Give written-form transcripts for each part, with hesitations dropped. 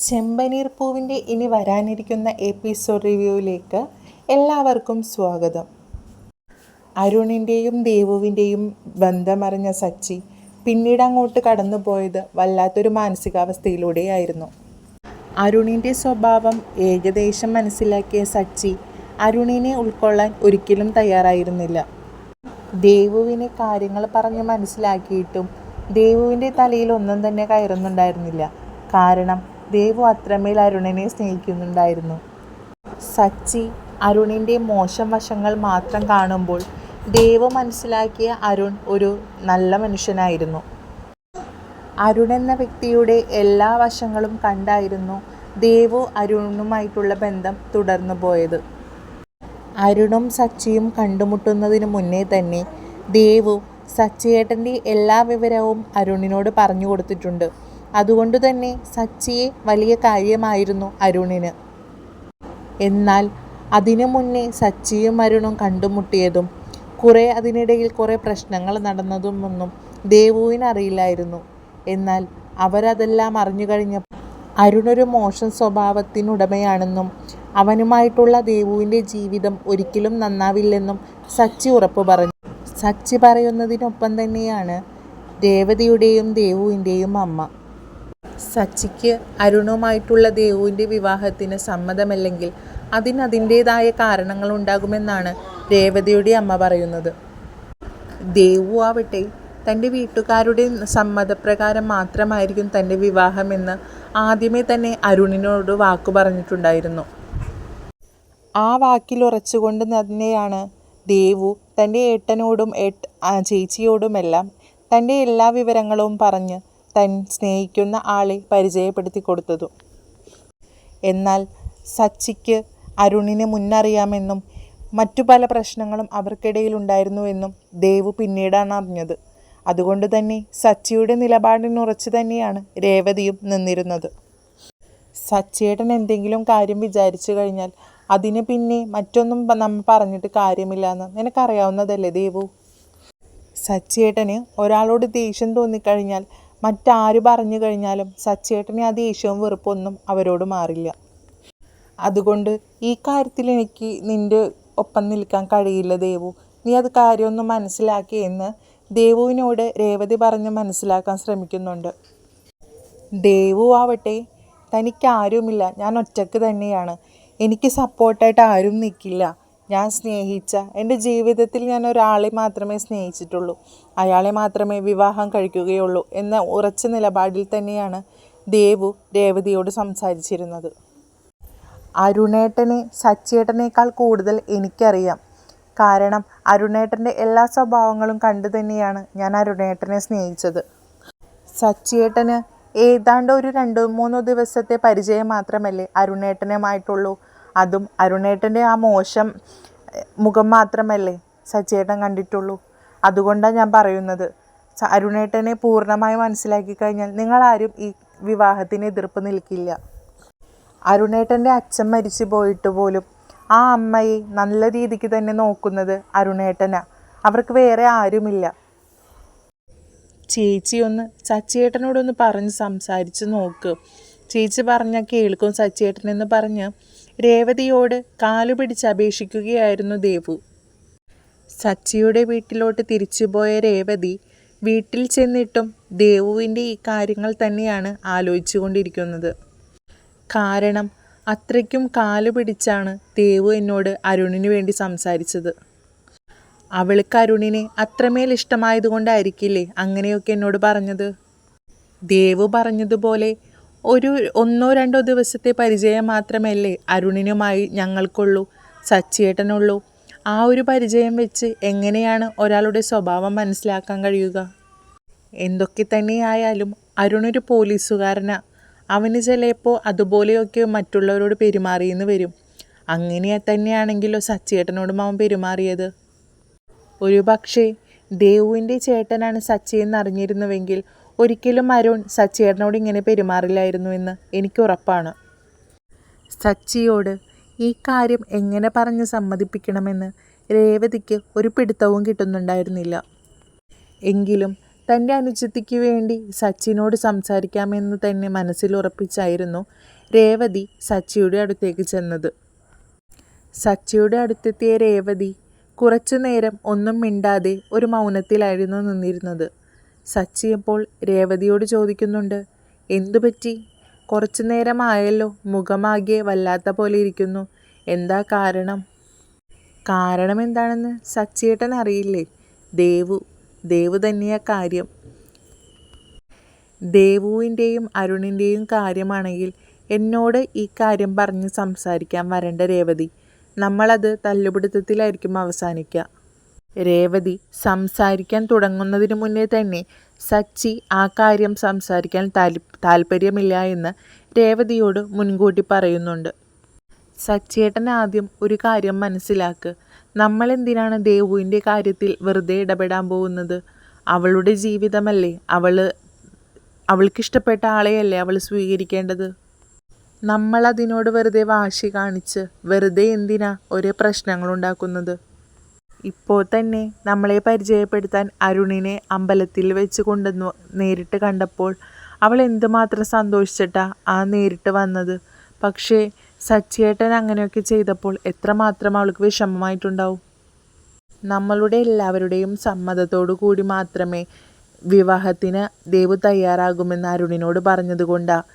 ചെമ്പനീർ പൂവിൻ്റെ ഇനി വരാനിരിക്കുന്ന എപ്പിസോഡ് റിവ്യൂവിലേക്ക് എല്ലാവർക്കും സ്വാഗതം. അരുണിൻ്റെയും ദേവുവിൻ്റെയും ബന്ധമറിഞ്ഞ സച്ചി പിന്നീട് അങ്ങോട്ട് കടന്നുപോയത് വല്ലാത്തൊരു മാനസികാവസ്ഥയിലൂടെയായിരുന്നു. അരുണിൻ്റെ സ്വഭാവം ഏകദേശം മനസ്സിലാക്കിയ സച്ചി അരുണിനെ ഉൾക്കൊള്ളാൻ ഒരിക്കലും തയ്യാറായിരുന്നില്ല. ദേവുവിനെ കാര്യങ്ങൾ പറഞ്ഞ് മനസ്സിലാക്കിയിട്ടും ദേവുവിൻ്റെ തലയിൽ ഒന്നും തന്നെ കയറുന്നുണ്ടായിരുന്നില്ല. കാരണം ദേവു അത്രമേൽ അരുണിനെ സ്നേഹിക്കുന്നുണ്ടായിരുന്നു. സച്ചി അരുണിൻ്റെ മോശം വശങ്ങൾ മാത്രം കാണുമ്പോൾ ദേവു മനസ്സിലാക്കിയ അരുൺ ഒരു നല്ല മനുഷ്യനായിരുന്നു. അരുൺ എന്ന വ്യക്തിയുടെ എല്ലാ വശങ്ങളും കണ്ടായിരുന്നു ദേവു അരുണുമായിട്ടുള്ള ബന്ധം തുടർന്നു പോയത്. അരുണും സച്ചിയും കണ്ടുമുട്ടുന്നതിന് മുന്നേ തന്നെ ദേവു സച്ചിയേട്ടൻ്റെ എല്ലാ വിവരവും അരുണിനോട് പറഞ്ഞു കൊടുത്തിട്ടുണ്ട്. അതുകൊണ്ട് തന്നെ സച്ചിയെ വലിയ കാര്യമായിരുന്നു അരുണിന്. എന്നാൽ അതിനു മുന്നേ സച്ചിയും അരുണും കണ്ടുമുട്ടിയതും അതിനിടയിൽ കുറേ പ്രശ്നങ്ങൾ നടന്നതുമൊന്നും ദേവുവിന് അറിയില്ലായിരുന്നു. എന്നാൽ അവരതെല്ലാം അറിഞ്ഞു കഴിഞ്ഞപ്പോൾ അരുണൊരു മോശം സ്വഭാവത്തിനുടമയാണെന്നും അവനുമായിട്ടുള്ള ദേവുവിൻ്റെ ജീവിതം ഒരിക്കലും നന്നാവില്ലെന്നും സച്ചി ഉറപ്പു പറഞ്ഞു. സച്ചി പറയുന്നതിനൊപ്പം തന്നെയാണ് രേവതിയുടെയും ദേവുവിൻ്റെയും അമ്മ. സച്ചിക്ക് അരുണുമായിട്ടുള്ള ദേവുവിൻ്റെ വിവാഹത്തിന് സമ്മതമല്ലെങ്കിൽ അതിൻ്റേതായ കാരണങ്ങളുണ്ടാകുമെന്നാണ് രേവതിയുടെ അമ്മ പറയുന്നത്. ദേവു ആവട്ടെ തൻ്റെ വീട്ടുകാരുടെ സമ്മതപ്രകാരം മാത്രമായിരിക്കും തൻ്റെ വിവാഹമെന്ന് ആദ്യമേ തന്നെ അരുണിനോട് വാക്കു പറഞ്ഞിട്ടുണ്ടായിരുന്നു. ആ വാക്കിൽ ഉറച്ചുകൊണ്ട് തന്നെയാണ് ദേവു തൻ്റെ ഏട്ടനോടും ചേച്ചിയോടുമെല്ലാം തൻ്റെ എല്ലാ വിവരങ്ങളും പറഞ്ഞ് താൻ സ്നേഹിക്കുന്ന ആളെ പരിചയപ്പെടുത്തി കൊടുത്തതും. എന്നാൽ സച്ചിക്ക് അരുണിനെ മുന്നറിയാമെന്നും മറ്റു പല പ്രശ്നങ്ങളും അവർക്കിടയിൽ ഉണ്ടായിരുന്നുവെന്നും ദേവു പിന്നീടാണ് അറിഞ്ഞത്. അതുകൊണ്ട് തന്നെ സച്ചിയുടെ നിലപാടിനുറച്ച് തന്നെയാണ് രേവതിയും നിന്നിരുന്നത്. സച്ചിയേട്ടൻ എന്തെങ്കിലും കാര്യം വിചാരിച്ചു കഴിഞ്ഞാൽ അതിന് പിന്നെ മറ്റൊന്നും നമ്മൾ പറഞ്ഞിട്ട് കാര്യമില്ലെന്ന് നിനക്കറിയാവുന്നതല്ലേ ദേവു. സച്ചിയേട്ടന് ഒരാളോട് ദേഷ്യം തോന്നിക്കഴിഞ്ഞാൽ മറ്റാര് പറഞ്ഞു കഴിഞ്ഞാലും സച്ചിയേട്ടന് ആ ദേഷ്യവും വെറുപ്പൊന്നും അവരോട് മാറില്ല. അതുകൊണ്ട് ഈ കാര്യത്തിൽ എനിക്ക് നിൻ്റെ ഒപ്പം നിൽക്കാൻ കഴിയില്ല ദേവു, നീ അത് കാര്യമൊന്നും മനസ്സിലാക്കിയെന്ന് ദേവുവിനോട് രേവതി പറഞ്ഞ് മനസ്സിലാക്കാൻ ശ്രമിക്കുന്നുണ്ട്. ദേവു ആവട്ടെ തനിക്കാരുമില്ല, ഞാൻ ഒറ്റയ്ക്ക് തന്നെയാണ്, എനിക്ക് സപ്പോർട്ടായിട്ട് ആരും നിൽക്കില്ല, ഞാൻ സ്നേഹിച്ച എൻ്റെ ജീവിതത്തിൽ ഞാൻ ഒരാളെ മാത്രമേ സ്നേഹിച്ചിട്ടുള്ളൂ, അയാളെ മാത്രമേ വിവാഹം കഴിക്കുകയുള്ളൂ എന്ന ഉറച്ച നിലപാടിൽ തന്നെയാണ് ദേവു രേവതിയോട് സംസാരിച്ചിരുന്നത്. അരുണേട്ടനെ സച്ചിയേട്ടനേക്കാൾ കൂടുതൽ എനിക്കറിയാം. കാരണം അരുണേട്ടൻ്റെ എല്ലാ സ്വഭാവങ്ങളും കണ്ടു തന്നെയാണ് ഞാൻ അരുണേട്ടനെ സ്നേഹിച്ചത്. സച്ചിയേട്ടന് ഏതാണ്ട് ഒരു 2-3 ദിവസത്തെ പരിചയം മാത്രമല്ലേ അരുണേട്ടനുമായിട്ടുള്ളൂ. അതും അരുണേട്ടൻ്റെ ആ മോശം മുഖം മാത്രമല്ലേ സച്ചിയേട്ടൻ കണ്ടിട്ടുള്ളൂ. അതുകൊണ്ടാണ് ഞാൻ പറയുന്നത്, അരുണേട്ടനെ പൂർണ്ണമായി മനസ്സിലാക്കി കഴിഞ്ഞാൽ നിങ്ങളാരും ഈ വിവാഹത്തിന് എതിർപ്പ് നിൽക്കില്ല. അരുണേട്ടൻ്റെ അച്ഛൻ മരിച്ചു പോയിട്ട് പോലും ആ അമ്മയെ നല്ല രീതിക്ക് തന്നെ നോക്കുന്നത് അരുണേട്ടനാണ്. അവർക്ക് വേറെ ആരുമില്ല. ചേച്ചി ഒന്ന് സച്ചിയേട്ടനോടൊന്ന് പറഞ്ഞ് സംസാരിച്ച് നോക്ക്, ചേച്ചി പറഞ്ഞാൽ കേൾക്കും സച്ചിയേട്ടനെന്ന് പറഞ്ഞ് രേവതിയോട് കാലു പിടിച്ച് അപേക്ഷിക്കുകയായിരുന്നു ദേവു. സച്ചിയുടെ വീട്ടിലോട്ട് തിരിച്ചുപോയ രേവതി വീട്ടിൽ ചെന്നിട്ടും ദേവുവിൻ്റെ ഈ കാര്യങ്ങൾ തന്നെയാണ് ആലോചിച്ചു കൊണ്ടിരിക്കുന്നത്. കാരണം അത്രയ്ക്കും കാലു പിടിച്ചാണ് ദേവു എന്നോട് അരുണിന് വേണ്ടി സംസാരിച്ചത്. അവൾക്ക് അരുണിനെ അത്രമേൽ ഇഷ്ടമായതുകൊണ്ടായിരിക്കില്ലേ അങ്ങനെയൊക്കെ എന്നോട് പറഞ്ഞത്. ദേവു പറഞ്ഞതുപോലെ 1-2 ദിവസത്തെ പരിചയം മാത്രമല്ലേ അരുണിനുമായി ഞങ്ങൾക്കുള്ളൂ, സച്ചിയേട്ടനുള്ളൂ. ആ ഒരു പരിചയം വെച്ച് എങ്ങനെയാണ് ഒരാളുടെ സ്വഭാവം മനസ്സിലാക്കാൻ കഴിയുക? എന്തൊക്കെ തന്നെയായാലും അരുണൊരു പോലീസുകാരനാണ്. അവന് ചിലപ്പോൾ അതുപോലെയൊക്കെ മറ്റുള്ളവരോട് പെരുമാറിയെന്ന് വരും. അങ്ങനെ തന്നെയാണെങ്കിലോ സച്ചിയേട്ടനോടും അവൻ പെരുമാറിയത്. ഒരു പക്ഷേ ദേവുവിൻ്റെ ചേട്ടനാണ് സച്ചി എന്നറിഞ്ഞിരുന്നുവെങ്കിൽ ഒരിക്കലും അരുൺ സച്ചിയേട്ടനോട് ഇങ്ങനെ പെരുമാറില്ലായിരുന്നു എന്ന് എനിക്ക് ഉറപ്പാണ്. സച്ചിയോട് ഈ കാര്യം എങ്ങനെ പറഞ്ഞ് സമ്മതിപ്പിക്കണമെന്ന് രേവതിക്ക് ഒരു പിടുത്തവും കിട്ടുന്നുണ്ടായിരുന്നില്ല. എങ്കിലും തൻ്റെ അനുജത്തിക്ക് വേണ്ടി സച്ചിനോട് സംസാരിക്കാമെന്ന് തന്നെ മനസ്സിൽ ഉറപ്പിച്ചായിരുന്നു രേവതി സച്ചിയുടെ അടുത്തേക്ക് ചെന്നത്. സച്ചിയുടെ അടുത്തെത്തിയ രേവതി കുറച്ചു നേരം ഒന്നും മിണ്ടാതെ ഒരു മൗനത്തിലായിരുന്നു നിന്നിരുന്നത്. സച്ചി അപ്പോൾ രേവതിയോട് ചോദിക്കുന്നുണ്ട്, എന്തുപറ്റി? കുറച്ചു നേരമായല്ലോ, മുഖമാകെ വല്ലാത്ത പോലെ ഇരിക്കുന്നു. എന്താ കാരണം? കാരണം എന്താണെന്ന് സച്ചിയേട്ടൻ അറിയില്ലേ? ദേവു തന്നെയാ കാര്യം. ദേവുവിൻ്റെയും അരുണിൻ്റെയും കാര്യമാണെങ്കിൽ എന്നോട് ഈ കാര്യം പറഞ്ഞ് സംസാരിക്കാൻ വരണ്ട രേവതി. നമ്മളത് തല്ലുപിടുത്തത്തിലായിരിക്കും അവസാനിക്കുക. രേവതി സംസാരിക്കാൻ തുടങ്ങുന്നതിന് മുന്നേ തന്നെ സച്ചി ആ കാര്യം സംസാരിക്കാൻ താല്പര്യമില്ല എന്ന് രേവതിയോട് മുൻകൂട്ടി പറയുന്നുണ്ട്. സച്ചിയേട്ടൻ ആദ്യം ഒരു കാര്യം മനസ്സിലാക്ക്. നമ്മളെന്തിനാണ് ദേവുവിൻ്റെ കാര്യത്തിൽ വെറുതെ ഇടപെടാൻ പോകുന്നത്? അവളുടെ ജീവിതമല്ലേ, അവൾക്കിഷ്ടപ്പെട്ട ആളെയല്ലേ അവൾ സ്വീകരിക്കേണ്ടത്. നമ്മളതിനോട് വെറുതെ വാശി കാണിച്ച് വെറുതെ എന്തിനാ ഒരേ പ്രശ്നങ്ങളുണ്ടാക്കുന്നത്? ഇപ്പോൾ തന്നെ നമ്മളെ പരിചയപ്പെടുത്താൻ അരുണിനെ അമ്പലത്തിൽ വെച്ച് കൊണ്ടുവന്നു നേരിട്ട് കണ്ടപ്പോൾ അവൾ എന്തുമാത്രം സന്തോഷിച്ചിട്ടാ നേരിട്ട് വന്നത്. പക്ഷേ സച്ചിയേട്ടൻ അങ്ങനെയൊക്കെ ചെയ്തപ്പോൾ എത്രമാത്രം അവൾക്ക് വിഷമമായിട്ടുണ്ടാവും. നമ്മളുടെ എല്ലാവരുടെയും സമ്മതത്തോടു കൂടി മാത്രമേ വിവാഹത്തിന് ദേവു തയ്യാറാകുമെന്ന് അരുണിനോട് പറഞ്ഞതുകൊണ്ടാണ്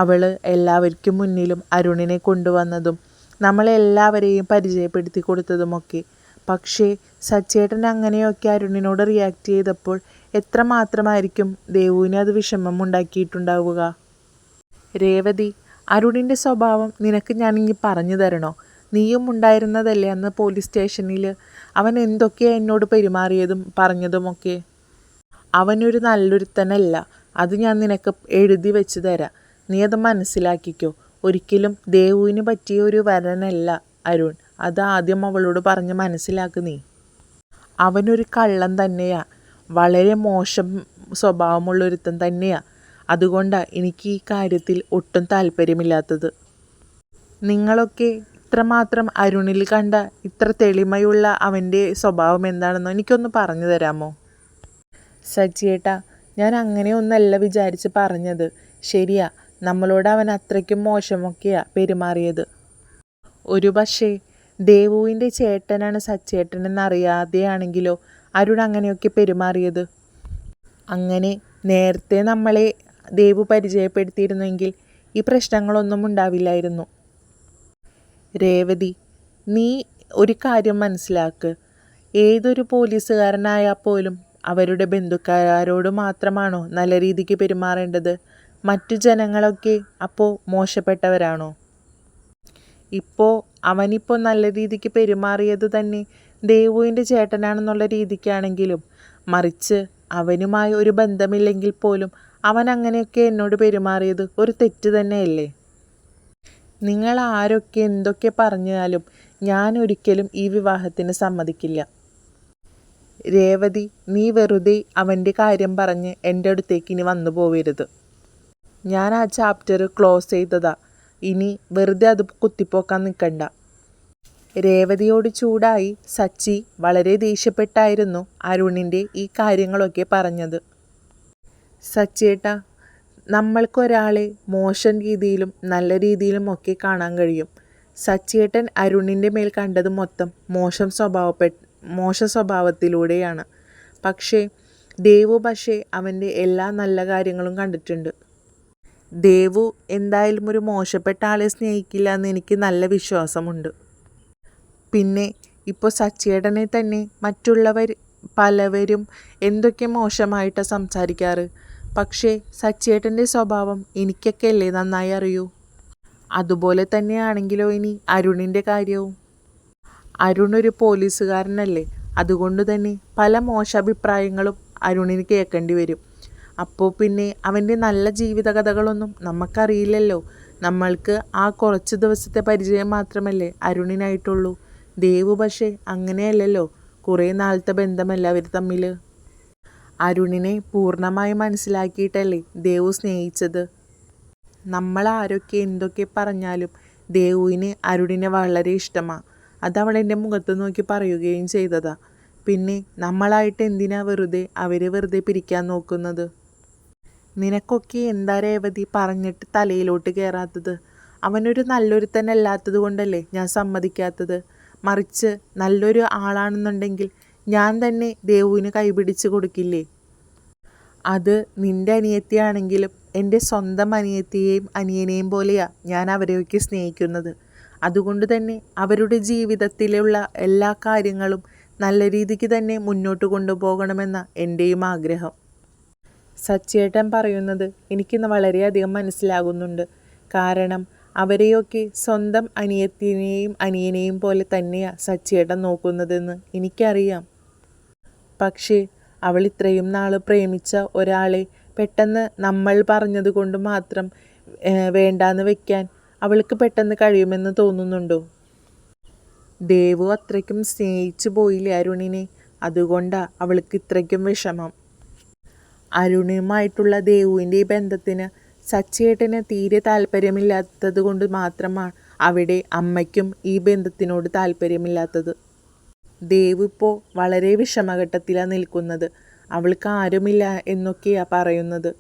അവൾ എല്ലാവർക്കും മുന്നിലും അരുണിനെ കൊണ്ടുവന്നതും നമ്മളെല്ലാവരെയും പരിചയപ്പെടുത്തി കൊടുത്തതുമൊക്കെ. പക്ഷേ സച്ചിയേട്ടൻ അങ്ങനെയൊക്കെ അരുണിനോട് റിയാക്ട് ചെയ്തപ്പോൾ എത്രമാത്രമായിരിക്കും ദേവുവിന് അത് വിഷമം ഉണ്ടാക്കിയിട്ടുണ്ടാവുക. രേവതി, അരുണിൻ്റെ സ്വഭാവം നിനക്ക് ഞാനിങ്ങി പറഞ്ഞു തരണോ? നീയും ഉണ്ടായിരുന്നതല്ലേ അന്ന് പോലീസ് സ്റ്റേഷനിൽ? അവൻ എന്തൊക്കെയാണ് എന്നോട് പെരുമാറിയതും പറഞ്ഞതുമൊക്കെ. അവനൊരു നല്ലൊരുത്തനല്ല, അത് ഞാൻ നിനക്ക് എഴുതി വെച്ച് തരാം. നീ അത് മനസ്സിലാക്കിക്കോ. ഒരിക്കലും ദേവുവിന് പറ്റിയ ഒരു വരനല്ല അരുൺ. അത് ആദ്യം അവളോട് പറഞ്ഞ് മനസ്സിലാക്ക് നീ. അവനൊരു കള്ളൻ തന്നെയാ, വളരെ മോശം സ്വഭാവമുള്ളൊരുത്തൻ തന്നെയാ. അതുകൊണ്ടാണ് എനിക്ക് ഈ കാര്യത്തിൽ ഒട്ടും താല്പര്യമില്ലാത്തത്. നിങ്ങളൊക്കെ ഇത്രമാത്രം അരുണിൽ കണ്ട ഇത്ര തെളിമയുള്ള അവൻ്റെ സ്വഭാവം എന്താണെന്നോ എനിക്കൊന്ന് പറഞ്ഞു തരാമോ? സച്ചിയേട്ടാ, ഞാൻ അങ്ങനെയൊന്നല്ല വിചാരിച്ച് പറഞ്ഞത്. ശരിയാ, നമ്മളോട് അവൻ അത്രയ്ക്കും മോശമൊക്കെയാണ് പെരുമാറിയത്. ഒരു പക്ഷേ ദേവുവിൻ്റെ ചേട്ടനാണ് സച്ചിയേട്ടനെന്നറിയാതെയാണെങ്കിലോ അരുൺ അങ്ങനെയൊക്കെ പെരുമാറിയത്. അങ്ങനെ നേരത്തെ നമ്മളെ ദേവു പരിചയപ്പെടുത്തിയിരുന്നെങ്കിൽ ഈ പ്രശ്നങ്ങളൊന്നും ഉണ്ടാവില്ലായിരുന്നു. രേവതി, നീ ഒരു കാര്യം മനസ്സിലാക്ക്. ഏതൊരു പോലീസുകാരനായാൽ പോലും അവരുടെ ബന്ധുക്കാരോട് മാത്രമാണോ നല്ല രീതിക്ക് പെരുമാറേണ്ടത്? മറ്റു ജനങ്ങളൊക്കെ അപ്പോൾ മോശപ്പെട്ടവരാണോ? അവനിപ്പോൾ നല്ല രീതിക്ക് പെരുമാറിയത് തന്നെ ദേവുവിൻ്റെ ചേട്ടനാണെന്നുള്ള രീതിക്കാണെങ്കിലും, മറിച്ച് അവനുമായി ഒരു ബന്ധമില്ലെങ്കിൽ പോലും അവൻ അങ്ങനെയൊക്കെ എന്നോട് പെരുമാറിയത് ഒരു തെറ്റ് തന്നെയല്ലേ? നിങ്ങൾ ആരൊക്കെ എന്തൊക്കെ പറഞ്ഞാലും ഞാൻ ഒരിക്കലും ഈ വിവാഹത്തിന് സമ്മതിക്കില്ല. രേവതി, നീ വെറുതെ അവൻ്റെ കാര്യം പറഞ്ഞ് എൻ്റെ അടുത്തേക്ക് ഇനി വന്നു പോവരുത്. ഞാൻ ആ ചാപ്റ്റർ ക്ലോസ് ചെയ്തതാ. ഇനി വെറുതെ അത് കുത്തിപ്പോക്കാൻ നിൽക്കണ്ട. രേവതിയോട് ചൂടായി സച്ചി വളരെ ദേഷ്യപ്പെട്ടായിരുന്നു അരുണിൻ്റെ ഈ കാര്യങ്ങളൊക്കെ പറഞ്ഞത്. സച്ചിയേട്ടാ, നമ്മൾക്കൊരാളെ മോശം രീതിയിലും നല്ല രീതിയിലും ഒക്കെ കാണാൻ കഴിയും. സച്ചിയേട്ടൻ അരുണിൻ്റെ മേൽ കണ്ടത് മൊത്തം മോശ സ്വഭാവത്തിലൂടെയാണ്. ദേവു അവൻ്റെ എല്ലാ നല്ല കാര്യങ്ങളും കണ്ടിട്ടുണ്ട്. ദേവു എന്തായാലും ഒരു മോശപ്പെട്ട ആളെ സ്നേഹിക്കില്ല എന്ന് എനിക്ക് നല്ല വിശ്വാസമുണ്ട്. പിന്നെ ഇപ്പോൾ സച്ചിയേട്ടനെ തന്നെ മറ്റുള്ളവർ പലവരും എന്തൊക്കെ മോശമായിട്ടാണ് സംസാരിക്കാറ്. പക്ഷേ സച്ചിയേട്ടൻ്റെ സ്വഭാവം എനിക്കൊക്കെ അല്ലേ നന്നായി അറിയൂ. അതുപോലെ തന്നെയാണെങ്കിലോ ഇനി അരുണിൻ്റെ കാര്യവും. അരുൺ ഒരു പോലീസുകാരനല്ലേ, അതുകൊണ്ട് തന്നെ പല മോശാഭിപ്രായങ്ങളും അരുണിന് കേൾക്കേണ്ടി വരും. അപ്പോൾ പിന്നെ അവൻ്റെ നല്ല ജീവിത കഥകളൊന്നും നമുക്കറിയില്ലല്ലോ. നമ്മൾക്ക് ആ കുറച്ച് ദിവസത്തെ പരിചയം മാത്രമല്ലേ അരുണിനായിട്ടുള്ളൂ. ദേവു അങ്ങനെയല്ലല്ലോ, കുറേ നാളത്തെ ബന്ധമല്ല അവർ തമ്മിൽ. അരുണിനെ പൂർണ്ണമായി മനസ്സിലാക്കിയിട്ടല്ലേ ദേവു സ്നേഹിച്ചത്. നമ്മളാരൊക്കെ എന്തൊക്കെ പറഞ്ഞാലും ദേവുവിന് അരുണിനെ വളരെ ഇഷ്ടമാണ്. അതവൾ എൻ്റെ മുഖത്ത് നോക്കി പറയുകയും ചെയ്തതാ. പിന്നെ നമ്മളായിട്ട് എന്തിനാ അവരെ വെറുതെ പിരിക്കാൻ നോക്കുന്നത്? നിനക്കൊക്കെ എന്താ രേവതി പറഞ്ഞിട്ട് തലയിലോട്ട് കയറാത്തത്? അവനൊരു നല്ലൊരുത്തനല്ലാത്തത് കൊണ്ടല്ലേ ഞാൻ സമ്മതിക്കാത്തത്. മറിച്ച് നല്ലൊരു ആളാണെന്നുണ്ടെങ്കിൽ ഞാൻ തന്നെ ദേവുവിന് കൈപിടിച്ച് കൊടുക്കില്ലേ? അത് നിന്റെ അനിയത്തിയാണെങ്കിലും എൻ്റെ സ്വന്തം അനിയത്തിയെയും അനിയനെയും പോലെയാ ഞാൻ അവരെയൊക്കെ സ്നേഹിക്കുന്നത്. അതുകൊണ്ട് തന്നെ അവരുടെ ജീവിതത്തിലുള്ള എല്ലാ കാര്യങ്ങളും നല്ല രീതിക്ക് തന്നെ മുന്നോട്ട് കൊണ്ടുപോകണമെന്ന എൻ്റെയും ആഗ്രഹം. സച്ചിയേട്ടൻ പറയുന്നത് എനിക്കിന്ന് വളരെയധികം മനസ്സിലാകുന്നുണ്ട്. കാരണം അവരെയൊക്കെ സ്വന്തം അനിയത്തിനെയും അനിയനെയും പോലെ തന്നെയാണ് സച്ചിയേട്ടൻ നോക്കുന്നതെന്ന് എനിക്കറിയാം. പക്ഷേ അവൾ ഇത്രയും നാൾ പ്രേമിച്ച ഒരാളെ പെട്ടെന്ന് നമ്മൾ പറഞ്ഞത് കൊണ്ട് മാത്രം വേണ്ടാന്ന് വെക്കാൻ അവൾക്ക് പെട്ടെന്ന് കഴിയുമെന്ന് തോന്നുന്നുണ്ടോ? ദേവു അത്രയ്ക്കും സ്നേഹിച്ചു പോയില്ലേ അരുണിനെ? അതുകൊണ്ടാണ് അവൾക്ക് ഇത്രയ്ക്കും വിഷമം. അരുണുമായിട്ടുള്ള ദേവുവിൻ്റെ ഈ ബന്ധത്തിന് സച്ചിയേട്ടന് തീരെ താല്പര്യമില്ലാത്തത് കൊണ്ട് മാത്രമാണ് അവിടെ അമ്മയ്ക്കും ഈ ബന്ധത്തിനോട് താല്പര്യമില്ലാത്തത്. ദേവ് ഇപ്പോൾ വളരെ വിഷമഘട്ടത്തിലാണ് നിൽക്കുന്നത്. അവൾക്ക് ആരുമില്ല എന്നൊക്കെയാണ് പറയുന്നത്.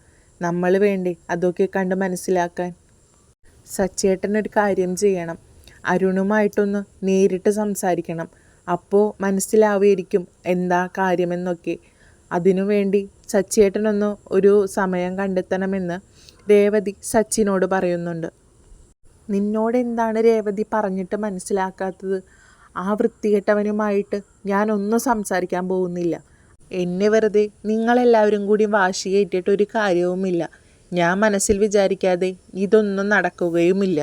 നമ്മൾ വേണ്ടേ അതൊക്കെ കണ്ട് മനസ്സിലാക്കാൻ? സച്ചിയേട്ടനൊരു കാര്യം ചെയ്യണം. അരുണുമായിട്ടൊന്ന് നേരിട്ട് സംസാരിക്കണം. അപ്പോൾ മനസ്സിലാവുമായിരിക്കും എന്താ കാര്യമെന്നൊക്കെ. അതിനുവേണ്ടി സച്ചിയേട്ടനൊന്ന് ഒരു സമയം കണ്ടെത്തണമെന്ന് രേവതി സച്ചിനോട് പറയുന്നുണ്ട്. നിന്നോട് എന്താണ് രേവതി പറഞ്ഞിട്ട് മനസ്സിലാക്കാത്തത്? ആ വൃത്തികെട്ടവനുമായിട്ട് ഞാനൊന്നും സംസാരിക്കാൻ പോകുന്നില്ല. എന്നെ വെറുതെ നിങ്ങളെല്ലാവരും കൂടി വാശി കയറ്റിയിട്ട് ഒരു കാര്യവുമില്ല. ഞാൻ മനസ്സിൽ വിചാരിക്കാതെ ഇതൊന്നും നടക്കുകയുമില്ല.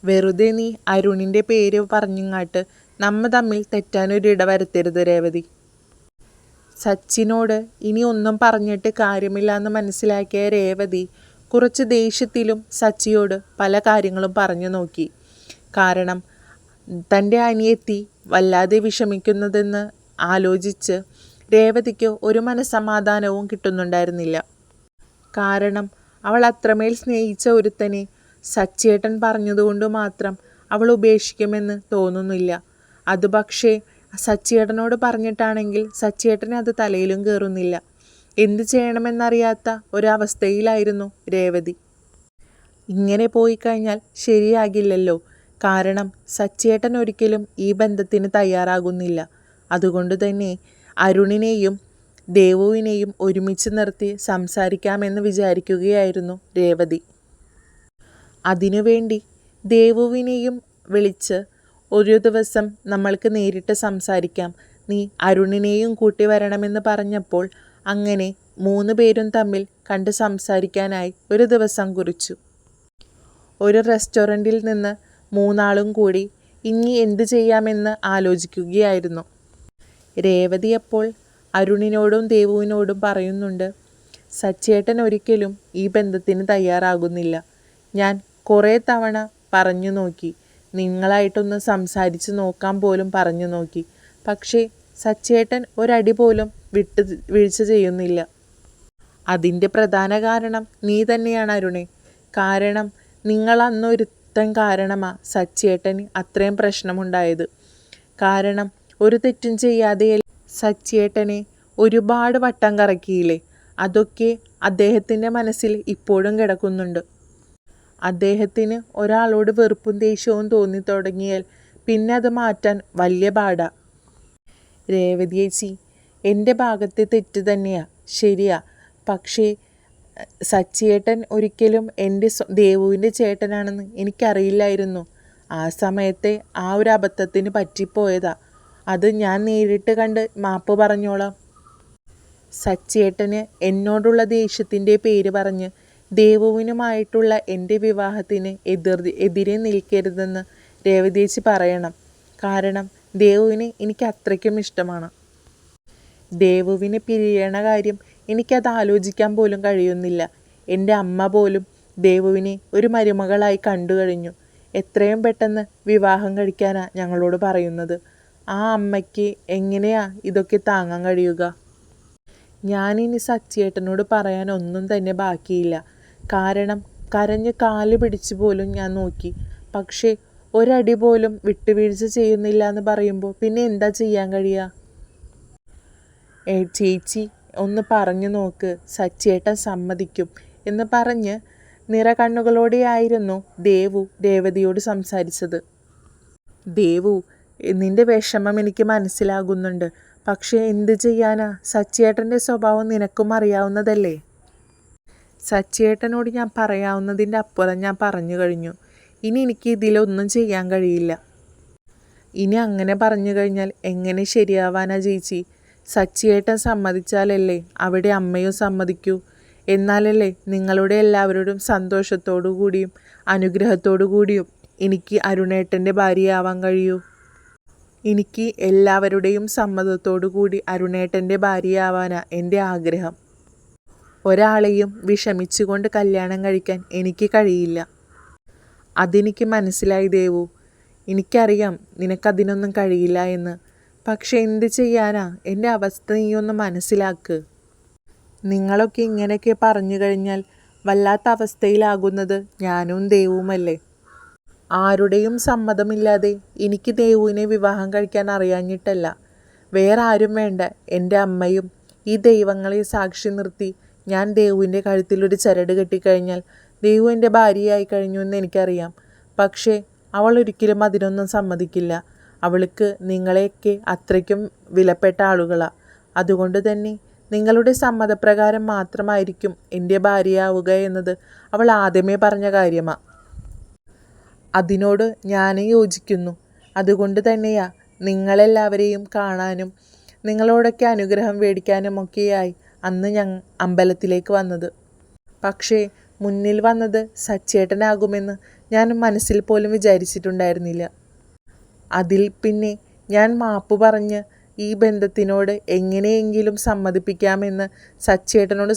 വെറുതെ നീ അരുണിൻ്റെ പേര് പറഞ്ഞിങ്ങാട്ട് നമ്മ തമ്മിൽ തെറ്റാനൊരിട വരുത്തരുത് രേവതി. സച്ചിനോട് ഇനി ഒന്നും പറഞ്ഞിട്ട് കാര്യമില്ല എന്ന് മനസ്സിലാക്കിയ രേവതി കുറച്ച് ദേഷ്യത്തിലും സച്ചിയോട് പല കാര്യങ്ങളും പറഞ്ഞു നോക്കി. കാരണം തൻ്റെ അനിയത്തി വല്ലാതെ വിഷമിക്കുന്നതെന്ന് ആലോചിച്ച് രേവതിക്ക് ഒരു മനസ്സമാധാനവും കിട്ടുന്നുണ്ടായിരുന്നില്ല. കാരണം അവൾ അത്രമേൽ സ്നേഹിച്ച ഒരുത്തനെ സച്ചിയേട്ടൻ പറഞ്ഞതുകൊണ്ട് മാത്രം അവൾ ഉപേക്ഷിക്കുമെന്ന് തോന്നുന്നില്ല. അത് പക്ഷേ സച്ചിയേട്ടനോട് പറഞ്ഞിട്ടാണെങ്കിൽ സച്ചിയേട്ടന് അത് തലയിലും കയറുന്നില്ല. എന്ത് ചെയ്യണമെന്നറിയാത്ത ഒരവസ്ഥയിലായിരുന്നു രേവതി. ഇങ്ങനെ പോയി കഴിഞ്ഞാൽ ശരിയാകില്ലല്ലോ. കാരണം സച്ചിയേട്ടൻ ഒരിക്കലും ഈ ബന്ധത്തിന് തയ്യാറാകുന്നില്ല. അതുകൊണ്ട് തന്നെ അരുണിനെയും ദേവുവിനെയും ഒരുമിച്ച് നിർത്തി സംസാരിക്കാമെന്ന് വിചാരിക്കുകയായിരുന്നു രേവതി. അതിനുവേണ്ടി ദേവുവിനെയും വിളിച്ച് ഒരു ദിവസം നമ്മൾക്ക് നേരിട്ട് സംസാരിക്കാം, നീ അരുണിനെയും കൂട്ടി വരണമെന്ന് പറഞ്ഞപ്പോൾ അങ്ങനെ 3 പേരും തമ്മിൽ കണ്ട് സംസാരിക്കാനായി ഒരു ദിവസം കുറിച്ചു. ഒരു റെസ്റ്റോറൻറ്റിൽ നിന്ന് 3 ആളും കൂടി ഇനി എന്ത് ചെയ്യാമെന്ന് ആലോചിക്കുകയായിരുന്നു. രേവതി അപ്പോൾ അരുണിനോടും ദേവുവിനോടും പറയുന്നുണ്ട്, സച്ചിയേട്ടൻ ഒരിക്കലും ഈ ബന്ധത്തിന് തയ്യാറാകുന്നില്ല. ഞാൻ കുറേ തവണ പറഞ്ഞു നോക്കി, നിങ്ങളായിട്ടൊന്ന് സംസാരിച്ച് നോക്കാൻ പോലും പറഞ്ഞു നോക്കി. പക്ഷേ സച്ചിയേട്ടൻ ഒരടി പോലും വീഴ്ച ചെയ്യുന്നില്ല. അതിൻ്റെ പ്രധാന കാരണം നീ തന്നെയാണ് അരുണേ. കാരണം നിങ്ങൾ അന്നൊരുത്തൻ കാരണമാണ് സച്ചിയേട്ടന് അത്രയും പ്രശ്നമുണ്ടായത്. കാരണം ഒരു തെറ്റും ചെയ്യാതെ സച്ചിയേട്ടനെ ഒരുപാട് വട്ടം കറക്കിയില്ലേ? അതൊക്കെ അദ്ദേഹത്തിൻ്റെ മനസ്സിൽ ഇപ്പോഴും കിടക്കുന്നുണ്ട്. അദ്ദേഹത്തിന് ഒരാളോട് വെറുപ്പും ദേഷ്യവും തോന്നി തുടങ്ങിയാൽ പിന്നെ അത് മാറ്റാൻ വലിയ പാടാ. രേവതി ചേച്ചി, എൻ്റെ ഭാഗത്തെ തെറ്റ് തന്നെയാ, ശരിയാ. പക്ഷേ സച്ചിയേട്ടൻ ഒരിക്കലും എൻ്റെ ദേവുവിൻ്റെ ചേട്ടനാണെന്ന് എനിക്കറിയില്ലായിരുന്നു. ആ സമയത്തെ ആ ഒരു അബദ്ധത്തിന് പറ്റിപ്പോയതാ. അത് ഞാൻ നേരിട്ട് കണ്ട് മാപ്പ് പറഞ്ഞോളാം. സച്ചിയേട്ടന് എന്നോടുള്ള ദേഷ്യത്തിൻ്റെ പേര് പറഞ്ഞ് ദേവുവിനുമായിട്ടുള്ള എൻ്റെ വിവാഹത്തിന് എതിരെ നിൽക്കരുതെന്ന് രേവതി ചേച്ചി പറയണം. കാരണം ദേവുവിനെ എനിക്ക് അത്രയ്ക്കും ഇഷ്ടമാണ്. ദേവുവിനെ പിരിയണ കാര്യം എനിക്കത് ആലോചിക്കാൻ പോലും കഴിയുന്നില്ല. എൻ്റെ അമ്മ പോലും ദേവുവിനെ ഒരു മരുമകളായി കണ്ടു കഴിഞ്ഞു. എത്രയും പെട്ടെന്ന് വിവാഹം കഴിക്കാനാണ് ഞങ്ങളോട് പറയുന്നത്. ആ അമ്മയ്ക്ക് എങ്ങനെയാ ഇതൊക്കെ താങ്ങാൻ കഴിയുക? ഞാനിനി സച്ചിയേട്ടനോട് പറയാൻ ഒന്നും തന്നെ ബാക്കിയില്ല. കാരണം കരഞ്ഞ് കാല് പിടിച്ച് പോലും ഞാൻ നോക്കി. പക്ഷേ ഒരടി പോലും വിട്ടുവീഴ്ച ചെയ്യുന്നില്ല എന്ന് പറയുമ്പോൾ പിന്നെ എന്താ ചെയ്യാൻ കഴിയുക? ചേച്ചി ഒന്ന് പറഞ്ഞു നോക്ക്, സച്ചിയേട്ടൻ സമ്മതിക്കും എന്ന് പറഞ്ഞ് നിറകണ്ണുകളോടെയായിരുന്നു ദേവു രേവതിയോട് സംസാരിച്ചത്. ദേവു, നിന്റെ വിഷമം എനിക്ക് മനസ്സിലാകുന്നുണ്ട്. പക്ഷേ എന്ത് ചെയ്യാനാ? സച്ചിയേട്ടൻ്റെ സ്വഭാവം നിനക്കും അറിയാവുന്നതല്ലേ? സച്ചിയേട്ടനോട് ഞാൻ പറയാവുന്നതിൻ്റെ അപ്പുറം ഞാൻ പറഞ്ഞു കഴിഞ്ഞു. ഇനി എനിക്ക് ഇതിലൊന്നും ചെയ്യാൻ കഴിയില്ല. ഇനി അങ്ങനെ പറഞ്ഞു കഴിഞ്ഞാൽ എങ്ങനെ ശരിയാവാനാ ചേച്ചി? സച്ചിയേട്ടൻ സമ്മതിച്ചാലല്ലേ അവിടെ അമ്മയും സമ്മതിക്കൂ. എന്നാലല്ലേ നിങ്ങളുടെ എല്ലാവരോടും സന്തോഷത്തോടു കൂടിയും അനുഗ്രഹത്തോടു കൂടിയും എനിക്ക് അരുണേട്ടൻ്റെ ഭാര്യയാവാൻ കഴിയൂ. എനിക്ക് എല്ലാവരുടെയും സമ്മതത്തോടു കൂടി അരുണേട്ടൻ്റെ ഭാര്യയാവാനാ എൻ്റെ ആഗ്രഹം. ഒരാളെയും വിഷമിച്ചുകൊണ്ട് കല്യാണം കഴിക്കാൻ എനിക്ക് കഴിയില്ല. അതെനിക്ക് മനസ്സിലായി ദേവു. എനിക്കറിയാം നിനക്കതിനൊന്നും കഴിയില്ല എന്ന്. പക്ഷെ എന്ത് ചെയ്യാനാ? എൻ്റെ അവസ്ഥ നീയൊന്ന് മനസ്സിലാക്ക്. നിങ്ങളൊക്കെ ഇങ്ങനെയൊക്കെ പറഞ്ഞു കഴിഞ്ഞാൽ വല്ലാത്ത അവസ്ഥയിലാകുന്നത് ഞാനും ദേവുമല്ലേ. ആരുടെയും സമ്മതമില്ലാതെ എനിക്ക് ദേവുവിനെ വിവാഹം കഴിക്കാൻ അറിയാഞ്ഞിട്ടല്ല. വേറെ ആരും വേണ്ട, എൻ്റെ അമ്മയും. ഈ ദൈവങ്ങളെ സാക്ഷി നിർത്തി ഞാൻ ദേവുവിൻ്റെ കഴുത്തിലൊരു ചരട് കെട്ടിക്കഴിഞ്ഞാൽ ദേവു എൻ്റെ ഭാര്യയായി കഴിഞ്ഞു എന്ന് എനിക്കറിയാം. പക്ഷേ അവൾ ഒരിക്കലും അതിനൊന്നും സമ്മതിക്കില്ല. അവൾക്ക് നിങ്ങളെയൊക്കെ അത്രയ്ക്കും വിലപ്പെട്ട ആളുകളാണ്. അതുകൊണ്ട് തന്നെ നിങ്ങളുടെ സമ്മതപ്രകാരം മാത്രമായിരിക്കും എൻ്റെ ഭാര്യയാവുക എന്നത് അവൾ ആദ്യമേ പറഞ്ഞ കാര്യമാണ്. അതിനോട് ഞാൻ യോജിക്കുന്നു. അതുകൊണ്ട് തന്നെയാ നിങ്ങളെല്ലാവരെയും കാണാനും നിങ്ങളോടൊക്കെ അനുഗ്രഹം മേടിക്കാനുമൊക്കെയായി അന്ന് ഞാൻ അമ്പലത്തിലേക്ക് വന്നത്. പക്ഷേ മുന്നിൽ വന്നത് സച്ചേട്ടനാകുമെന്ന് ഞാൻ മനസ്സിൽ പോലും വിചാരിച്ചിട്ടുണ്ടായിരുന്നില്ല. അതിൽ പിന്നെ ഞാൻ മാപ്പ് പറഞ്ഞ് ഈ ബന്ധത്തിനോട് എങ്ങനെയെങ്കിലും സമ്മതിപ്പിക്കാമെന്ന് സച്ചേട്ടനോട്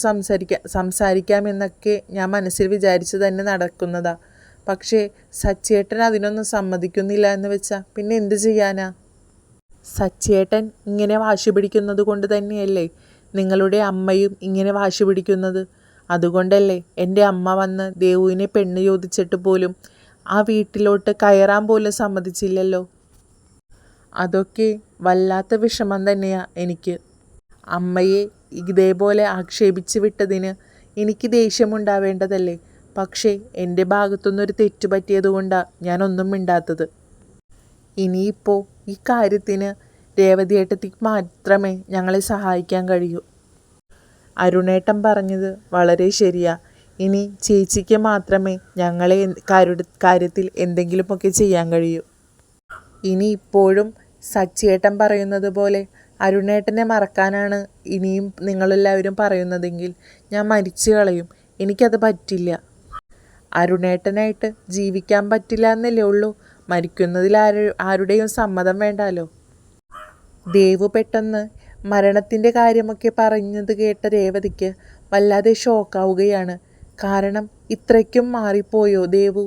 സംസാരിക്കാമെന്നൊക്കെ ഞാൻ മനസ്സിൽ വിചാരിച്ച് തന്നെ നടക്കുന്നതാ. പക്ഷേ സച്ചേട്ടൻ അതിനൊന്നും സമ്മതിക്കുന്നില്ല എന്ന് വെച്ചാൽ പിന്നെ എന്ത് ചെയ്യാനാ? സച്ചേട്ടൻ ഇങ്ങനെ വാശി പിടിക്കുന്നത് കൊണ്ട് തന്നെയല്ലേ നിങ്ങളുടെ അമ്മയും ഇങ്ങനെ വാശി പിടിക്കുന്നത്? അതുകൊണ്ടല്ലേ എൻ്റെ അമ്മ വന്ന് ദേവുവിനെ പെണ്ണ് ചോദിച്ചിട്ട് പോലും ആ വീട്ടിലോട്ട് കയറാൻ പോലും സമ്മതിച്ചില്ലല്ലോ. അതൊക്കെ വല്ലാത്ത വിഷമം തന്നെയാണ് എനിക്ക്. അമ്മയെ ഇതേപോലെ ആക്ഷേപിച്ച് വിട്ടതിന് എനിക്ക് ദേഷ്യമുണ്ടാവേണ്ടതല്ലേ. പക്ഷേ എൻ്റെ ഭാഗത്തുനിന്നൊരു തെറ്റ് പറ്റിയത് കൊണ്ടാണ് ഞാനൊന്നും മിണ്ടാത്തത്. ഇനിയിപ്പോൾ ഈ കാര്യത്തിന് രേവതിയേട്ടത്തിക്ക് മാത്രമേ ഞങ്ങളെ സഹായിക്കാൻ കഴിയൂ. അരുണേട്ടൻ പറഞ്ഞത് വളരെ ശരിയാ. ഇനി ചേച്ചിക്ക് മാത്രമേ ഞങ്ങളെ കാര്യത്തിൽ എന്തെങ്കിലുമൊക്കെ ചെയ്യാൻ കഴിയൂ. ഇനി ഇപ്പോഴും സച്ചിയേട്ടൻ പറയുന്നത് പോലെ അരുണേട്ടനെ മറക്കാനാണ് ഇനിയും നിങ്ങളെല്ലാവരും പറയുന്നതെങ്കിൽ ഞാൻ മരിച്ചു കളയും. എനിക്കത് പറ്റില്ല. അരുണേട്ടനായിട്ട് ജീവിക്കാൻ പറ്റില്ല എന്നല്ലേ ഉള്ളൂ. മരിക്കുന്നതിൽ ആരുടെയും സമ്മതം വേണ്ടാലോ. ദേവു പെട്ടെന്ന് മരണത്തിൻ്റെ കാര്യമൊക്കെ പറഞ്ഞത് കേട്ട രേവതിക്ക് വല്ലാതെ ഷോക്കാവുകയാണ്. കാരണം ഇത്രയ്ക്കും മാറിപ്പോയോ ദേവു?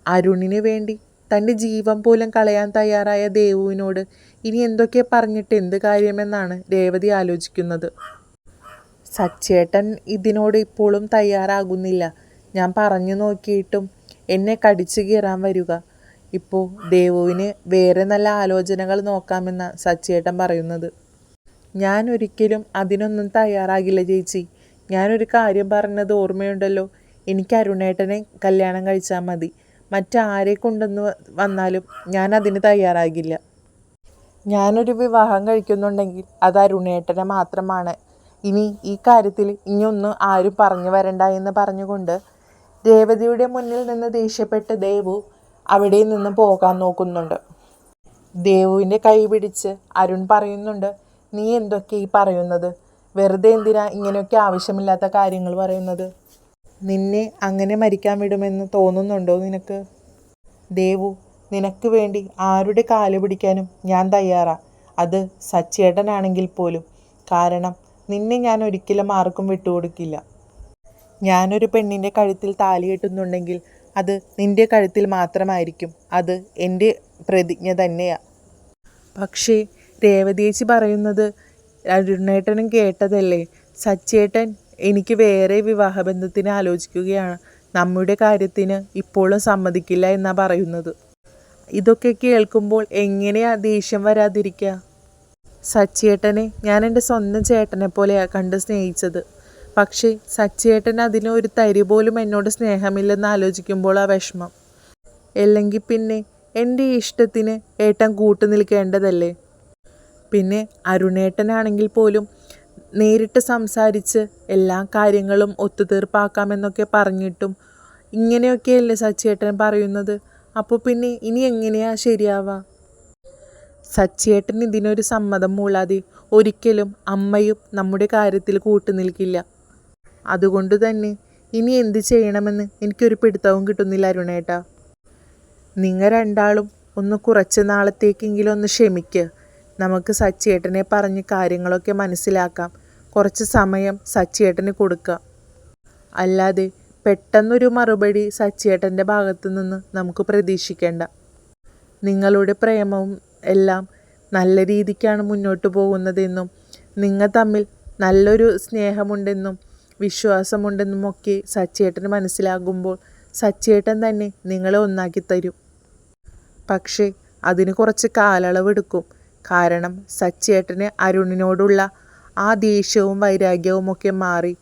അരുണിന് വേണ്ടി തൻ്റെ ജീവൻ പോലും കളയാൻ തയ്യാറായ ദേവുവിനോട് ഇനി എന്തൊക്കെ പറഞ്ഞിട്ട് എന്ത് കാര്യമെന്നാണ് രേവതി ആലോചിക്കുന്നത്. സച്ചേട്ടൻ ഇതിനോട് ഇപ്പോഴും തയ്യാറാകുന്നില്ല. ഞാൻ പറഞ്ഞു നോക്കിയിട്ടും എന്നെ കടിച്ചു കീറാൻ വരിക. ഇപ്പോൾ ദേവുവിന് വേറെ നല്ല ആലോചനകൾ നോക്കാമെന്ന സച്ചേട്ടൻ പറയുന്നത്. ഞാൻ ഒരിക്കലും അതിനൊന്നും തയ്യാറാകില്ല ചേച്ചി. ഞാനൊരു കാര്യം പറഞ്ഞത് ഓർമ്മയുണ്ടല്ലോ. എനിക്ക് അരുണേട്ടനെ കല്യാണം കഴിച്ചാൽ മതി. മറ്റാരെ കൊണ്ടുവന്ന് വന്നാലും ഞാൻ അതിന് തയ്യാറാകില്ല. ഞാനൊരു വിവാഹം കഴിക്കുന്നുണ്ടെങ്കിൽ അത് അരുണേട്ടനെ മാത്രമാണ്. ഇനി ഈ കാര്യത്തിൽ ഇനിയൊന്നും ആരും പറഞ്ഞു വരണ്ട എന്ന് പറഞ്ഞുകൊണ്ട് രേവതിയുടെ മുന്നിൽ നിന്ന് ദേഷ്യപ്പെട്ട് ദേവു അവിടെ നിന്ന് പോകാൻ നോക്കുന്നുണ്ട്. ദേവുവിൻ്റെ കൈ പിടിച്ച് അരുൺ പറയുന്നുണ്ട്, നീ എന്തൊക്കെ ഈ പറയുന്നത്? വെറുതെ എന്തിനാ ഇങ്ങനെയൊക്കെ ആവശ്യമില്ലാത്ത കാര്യങ്ങൾ പറയുന്നത്? നിന്നെ അങ്ങനെ മരിക്കാൻ വിടുമെന്ന് തോന്നുന്നുണ്ടോ നിനക്ക്? ദേവു, നിനക്ക് വേണ്ടി ആരുടെ കാല് പിടിക്കാനും ഞാൻ തയ്യാറാ. അത് സച്ചേട്ടനാണെങ്കിൽ പോലും. കാരണം നിന്നെ ഞാൻ ഒരിക്കലും ആർക്കും വിട്ടുകൊടുക്കില്ല. ഞാനൊരു പെണ്ണിൻ്റെ കഴുത്തിൽ താലി കെട്ടുന്നുണ്ടെങ്കിൽ അത് നിൻ്റെ കഴുത്തിൽ മാത്രമായിരിക്കും. അത് എൻ്റെ പ്രതിജ്ഞ തന്നെയാണ്. പക്ഷേ രേവതിയേച്ചി പറയുന്നത് അരുണേട്ടനും കേട്ടതല്ലേ? സച്ചേട്ടൻ എനിക്ക് വേറെ വിവാഹബന്ധത്തിന് ആലോചിക്കുകയാണ്. നമ്മുടെ കാര്യത്തിന് ഇപ്പോഴും സമ്മതിക്കില്ല എന്നാണ് പറയുന്നത്. ഇതൊക്കെ കേൾക്കുമ്പോൾ എങ്ങനെയാ ദേഷ്യം വരാതിരിക്കുക? സച്ചിയേട്ടനെ ഞാൻ എൻ്റെ സ്വന്തം ചേട്ടനെ പോലെയാണ് കണ്ട് സ്നേഹിച്ചത്. പക്ഷേ സച്ചിയേട്ടൻ അതിന് ഒരു തരി പോലും എന്നോട് സ്നേഹമില്ലെന്ന് ആലോചിക്കുമ്പോൾ ആ വിഷമം. അല്ലെങ്കിൽ പിന്നെ എൻ്റെ ഇഷ്ടത്തിന് ഏട്ടൻ കൂട്ടു നിൽക്കേണ്ടതല്ലേ. പിന്നെ അരുണേട്ടനാണെങ്കിൽ പോലും നേരിട്ട് സംസാരിച്ച് എല്ലാ കാര്യങ്ങളും ഒത്തുതീർപ്പാക്കാമെന്നൊക്കെ പറഞ്ഞിട്ടും ഇങ്ങനെയൊക്കെയല്ലേ സച്ചിയേട്ടൻ പറയുന്നത്. അപ്പോൾ പിന്നെ ഇനി എങ്ങനെയാ ശരിയാവുക? സച്ചിയേട്ടൻ ഇതിനൊരു സമ്മതം മൂളാതെ ഒരിക്കലും അമ്മയും നമ്മുടെ കാര്യത്തിൽ കൂട്ടുനിൽക്കില്ല. അതുകൊണ്ട് തന്നെ ഇനി എന്ത് ചെയ്യണമെന്ന് എനിക്കൊരു പിടുത്തവും കിട്ടുന്നില്ല അരുണേട്ടാ. നിങ്ങൾ രണ്ടാളും ഒന്ന് കുറച്ച് നാളത്തേക്കെങ്കിലും ഒന്ന് ക്ഷമിക്കുക. നമുക്ക് സച്ചിയേട്ടനെ പറഞ്ഞ് കാര്യങ്ങളൊക്കെ മനസ്സിലാക്കാം. കുറച്ച് സമയം സച്ചിയേട്ടന് കൊടുക്കാം. അല്ലാതെ പെട്ടെന്നൊരു മറുപടി സച്ചിയേട്ടൻ്റെ ഭാഗത്തു നിന്ന് നമുക്ക് പ്രതീക്ഷിക്കേണ്ട. നിങ്ങളുടെ പ്രേമവും എല്ലാം നല്ല രീതിക്കാണ് മുന്നോട്ട് പോകുന്നതെന്നും നിങ്ങൾ തമ്മിൽ നല്ലൊരു സ്നേഹമുണ്ടെന്നും വിശ്വാസമുണ്ടെന്നും ഒക്കെ സച്ചിയേട്ടന് മനസ്സിലാകുമ്പോൾ സച്ചിയേട്ടൻ തന്നെ നിങ്ങളെ ഒന്നാക്കി തരും. പക്ഷേ അതിന് കുറച്ച് കാലയളവെടുക്കും. കാരണം സച്ചിയേട്ടന് അരുണിനോടുള്ള ആ ദേഷ്യവും വൈരാഗ്യവും ഒക്കെ മാറി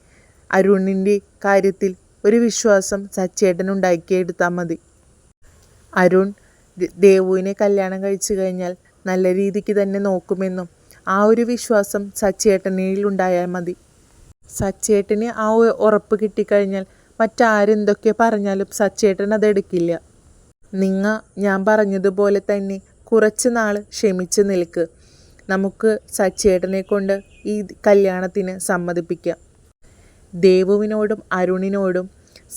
അരുണിൻ്റെ കാര്യത്തിൽ ഒരു വിശ്വാസം സച്ചിയേട്ടൻ ഉണ്ടാക്കിയെടുത്താൽ മതി. അരുൺ ദേവുവിനെ കല്യാണം കഴിച്ചു കഴിഞ്ഞാൽ നല്ല രീതിക്ക് തന്നെ നോക്കുമെന്നും ആ ഒരു വിശ്വാസം സച്ചിയേട്ടനിൽ ഉണ്ടായാൽ മതി. സച്ചിയേട്ടന് ആ ഉറപ്പ് കിട്ടിക്കഴിഞ്ഞാൽ മറ്റാരെന്തൊക്കെ പറഞ്ഞാലും സച്ചിയേട്ടൻ അതെടുക്കില്ല. ഞാൻ പറഞ്ഞതുപോലെ തന്നെ കുറച്ച് നാൾ ക്ഷമിച്ച് നിൽക്ക്. നമുക്ക് സച്ചിയേട്ടനെ കൊണ്ട് ഈ കല്യാണത്തിന് സമ്മതിപ്പിക്കാം. ദേവുവിനോടും അരുണിനോടും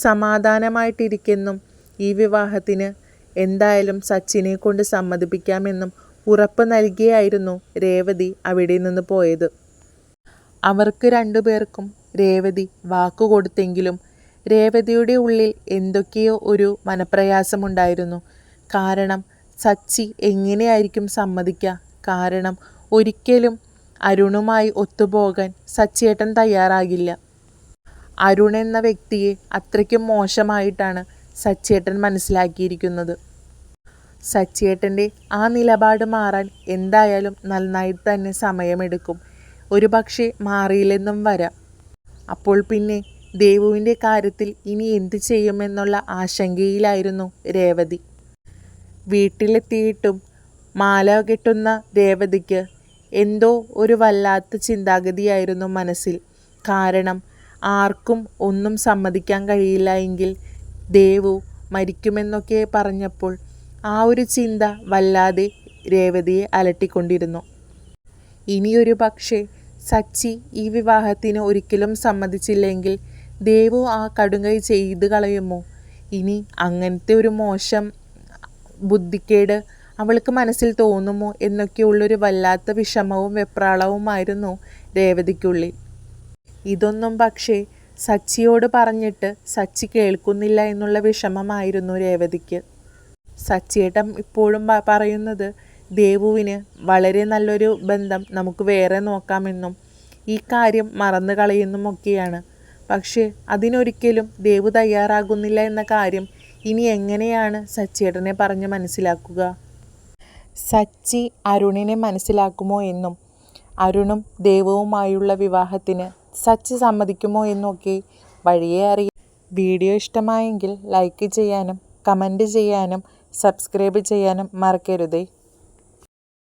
സമാധാനമായിട്ടിരിക്കെന്നും ഈ വിവാഹത്തിന് എന്തായാലും സച്ചിനെ കൊണ്ട് സമ്മതിപ്പിക്കാമെന്നും ഉറപ്പ് നൽകിയായിരുന്നു രേവതി അവിടെ നിന്ന് പോയത്. അവർക്ക് രണ്ടുപേർക്കും രേവതി വാക്കു കൊടുത്തെങ്കിലും രേവതിയുടെ ഉള്ളിൽ എന്തൊക്കെയോ ഒരു മനപ്രയാസമുണ്ടായിരുന്നു. കാരണം സച്ചി എങ്ങനെയായിരിക്കും സമ്മതിക്കുക? കാരണം ഒരിക്കലും അരുണുമായി ഒത്തുപോകാൻ സച്ചിയേട്ടൻ തയ്യാറാകില്ല. അരുൺ എന്ന വ്യക്തിയെ അത്രയ്ക്കും മോശമായിട്ടാണ് സച്ചിയേട്ടൻ മനസ്സിലാക്കിയിരിക്കുന്നത്. സച്ചിയേട്ടൻ്റെ ആ നിലപാട് മാറാൻ എന്തായാലും നന്നായിട്ട് തന്നെ സമയമെടുക്കും. ഒരു പക്ഷേ മാറിയില്ലെന്നും വരാം. അപ്പോൾ പിന്നെ ദേവുവിൻ്റെ കാര്യത്തിൽ ഇനി എന്ത് ചെയ്യുമെന്നുള്ള ആശങ്കയിലായിരുന്നു രേവതി. വീട്ടിലെത്തിയിട്ടും മാല കെട്ടുന്ന രേവതിക്ക് എന്തോ ഒരു വല്ലാത്ത ചിന്താഗതിയായിരുന്നു മനസ്സിൽ. കാരണം ആർക്കും ഒന്നും സമ്മതിക്കാൻ കഴിയില്ല എങ്കിൽ ദേവു മരിക്കുമെന്നൊക്കെ പറഞ്ഞപ്പോൾ ആ ഒരു ചിന്ത വല്ലാതെ രേവതിയെ അലട്ടിക്കൊണ്ടിരുന്നു. ഇനിയൊരു പക്ഷേ സച്ചി ഈ വിവാഹത്തിന് ഒരിക്കലും സമ്മതിച്ചില്ലെങ്കിൽ ദേവു ആ കടുങ്കൈ ചെയ്ത് കളയുമോ? ഇനി അങ്ങനത്തെ ഒരു മോശം ബുദ്ധിക്കേട് അവൾക്ക് മനസ്സിൽ തോന്നുമോ എന്നൊക്കെയുള്ളൊരു വല്ലാത്ത വിഷമവും വെപ്രാളവുമായിരുന്നു രേവതിക്കുള്ളിൽ. ഇതൊന്നും പക്ഷേ സച്ചിയോട് പറഞ്ഞിട്ട് സച്ചി കേൾക്കുന്നില്ല എന്നുള്ള വിഷമമായിരുന്നു രേവതിക്ക്. സച്ചിയേട്ടൻ ഇപ്പോഴും പറയുന്നത് ദേവുവിന് വളരെ നല്ലൊരു ബന്ധം നമുക്ക് വേറെ നോക്കാമെന്നും ഈ കാര്യം മറന്നു കളയുന്നുമൊക്കെയാണ്. പക്ഷേ അതിനൊരിക്കലും ദേവു തയ്യാറാകുന്നില്ല എന്ന കാര്യം ഇനി എങ്ങനെയാണ് സച്ചിയേട്ടനെ പറഞ്ഞ് മനസ്സിലാക്കുക? സച്ചി അരുണിനെ മനസ്സിലാക്കുമോ എന്നും അരുണും ദേവുവുമായുള്ള വിവാഹത്തിന് സച്ചി സമ്മതിക്കുമോ എന്നൊക്കെ വഴിയേ അറിയാം. വീഡിയോ ഇഷ്ടമായെങ്കിൽ ലൈക്ക് ചെയ്യാനും കമൻറ്റ് ചെയ്യാനും സബ്സ്ക്രൈബ് ചെയ്യാനും മറക്കരുതേ.